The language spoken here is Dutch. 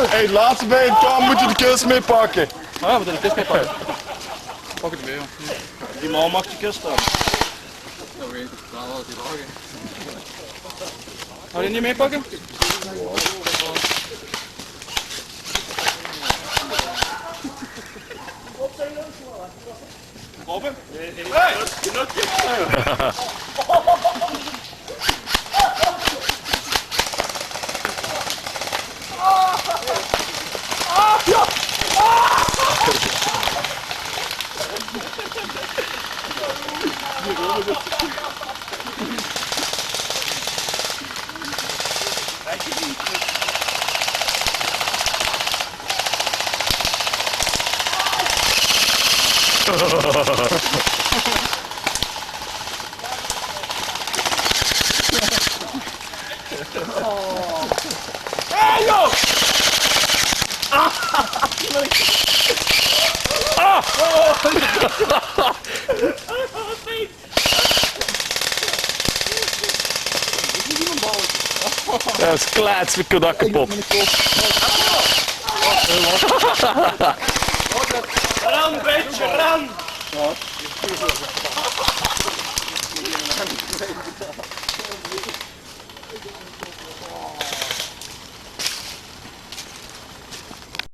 Hey, laatste bij het kan moet je de kist mee pakken. Ah, we moeten de kist mee pakken. Pak het mee, joh. Die man mag de kist hebben. Dat weet ik, dat wel die lagen. Ga je niet meepakken? Robin? Hey! Hey joh! Dat is klets, ik dat kapot. Ran, beetje, ran!